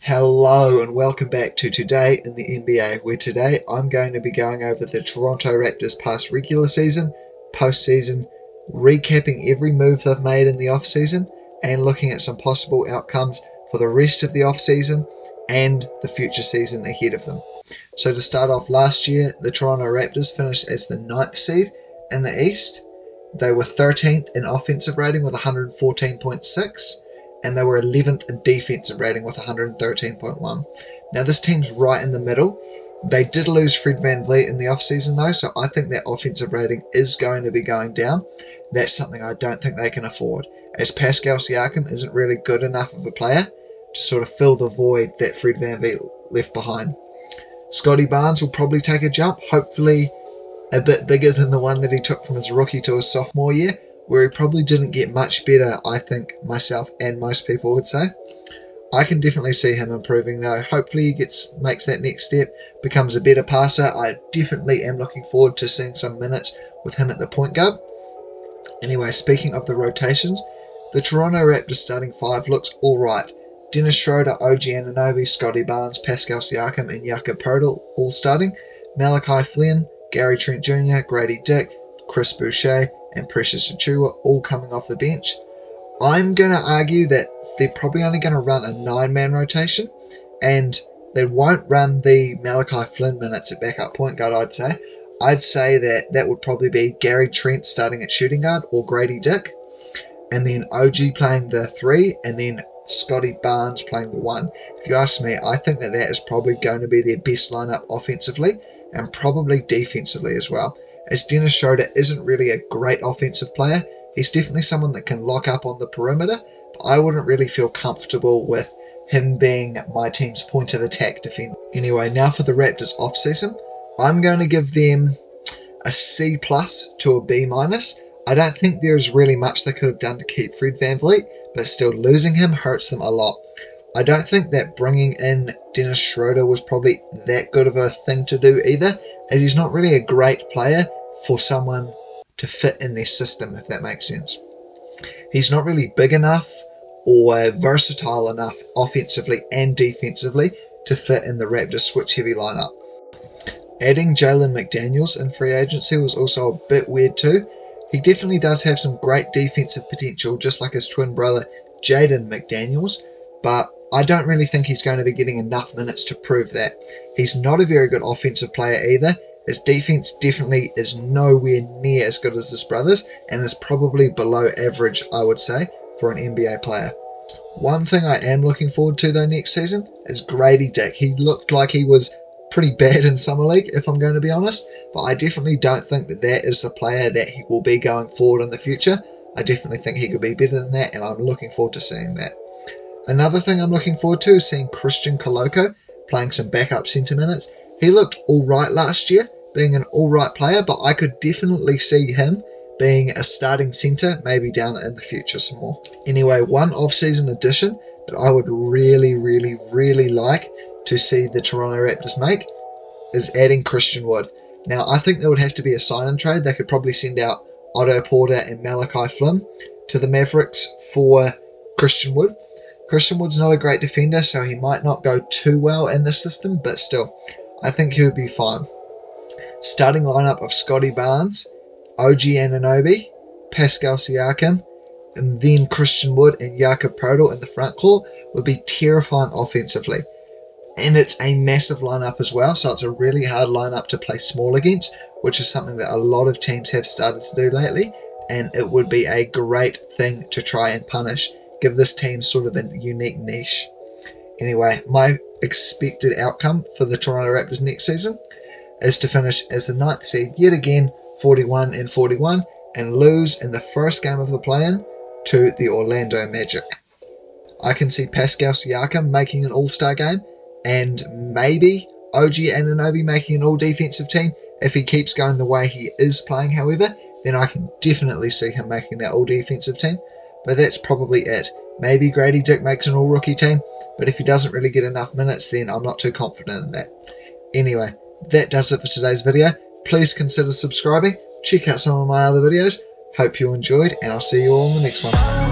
Hello and welcome back to Today in the NBA, where today I'm going to be going over the Toronto Raptors past regular season, postseason, recapping every move they've made in the offseason, and looking at some possible outcomes for the rest of the offseason and the future season ahead of them. So to start off, last year the Toronto Raptors finished as the 9th seed in the East. They were 13th in offensive rating with 114.6. And they were 11th in defensive rating with 113.1. Now this team's right in the middle. They did lose Fred VanVleet in the offseason though, so I think their offensive rating is going to be going down. That's something I don't think they can afford, as Pascal Siakam isn't really good enough of a player to sort of fill the void that Fred VanVleet left behind. Scotty Barnes will probably take a jump, hopefully a bit bigger than the one that he took from his rookie to his sophomore year, where he probably didn't get much better, I think myself and most people would say. I can definitely see him improving though. Hopefully he makes that next step, becomes a better passer. I definitely am looking forward to seeing some minutes with him at the point guard. Anyway, speaking of the rotations, the Toronto Raptors starting five looks alright. Dennis Schroeder, OG Anunoby, Scotty Barnes, Pascal Siakam and Jakob Poeltl all starting. Malachi Flynn, Gary Trent Jr., Grady Dick, Chris Boucher and Precious Achiuwa all coming off the bench. I'm going to argue that they're probably only going to run a 9-man rotation, and they won't run the Malachi Flynn minutes at backup point guard, I'd say that would probably be Gary Trent starting at shooting guard or Grady Dick, and then OG playing the 3, and then Scotty Barnes playing the 1. If you ask me, I think that is probably going to be their best lineup offensively, and probably defensively as well. As Dennis Schroeder isn't really a great offensive player, he's definitely someone that can lock up on the perimeter, but I wouldn't really feel comfortable with him being my team's point of attack defender. Anyway, now for the Raptors offseason, I'm going to give them a C+ to a B-. I don't think there's really much they could have done to keep Fred VanVleet, but still losing him hurts them a lot. I don't think that bringing in Dennis Schroeder was probably that good of a thing to do either, as he's not really a great player for someone to fit in their system, if that makes sense. He's not really big enough or versatile enough offensively and defensively to fit in the Raptors switch-heavy lineup. Adding Jalen McDaniels in free agency was also a bit weird too. He definitely does have some great defensive potential, just like his twin brother Jaden McDaniels, but I don't really think he's going to be getting enough minutes to prove that. He's not a very good offensive player either. His defense definitely is nowhere near as good as his brother's, and is probably below average, I would say, for an NBA player. One thing I am looking forward to though next season is Grady Dick. He looked like he was pretty bad in Summer League, if I'm going to be honest, but I definitely don't think that is the player that he will be going forward in the future. I definitely think he could be better than that, and I'm looking forward to seeing that. Another thing I'm looking forward to is seeing Christian Koloko playing some backup centre minutes. He looked alright last year, being an alright player, but I could definitely see him being a starting centre, maybe down in the future some more. Anyway, one off-season addition that I would really like to see the Toronto Raptors make is adding Christian Wood. Now, I think there would have to be a sign-and trade. They could probably send out Otto Porter and Malachi Flynn to the Mavericks for Christian Wood. Christian Wood's not a great defender, so he might not go too well in the system, but still, I think he would be fine. Starting lineup of Scotty Barnes, OG Anunoby, Pascal Siakam, and then Christian Wood and Jakob Poeltl in the front court would be terrifying offensively. And it's a massive lineup as well, so it's a really hard lineup to play small against, which is something that a lot of teams have started to do lately, and it would be a great thing to try and punish. Give this team sort of a unique niche. Anyway, my expected outcome for the Toronto Raptors next season is to finish as the 9th seed yet again, 41-41, and lose in the first game of the play-in to the Orlando Magic. I can see Pascal Siakam making an all-star game, and maybe OG Anunoby making an all-defensive team. If he keeps going the way he is playing, however, then I can definitely see him making that all-defensive team. But that's probably it. Maybe Grady Dick makes an all-rookie team, but if he doesn't really get enough minutes, then I'm not too confident in that. Anyway, that does it for today's video. Please consider subscribing. Check out some of my other videos. Hope you enjoyed, and I'll see you all in the next one.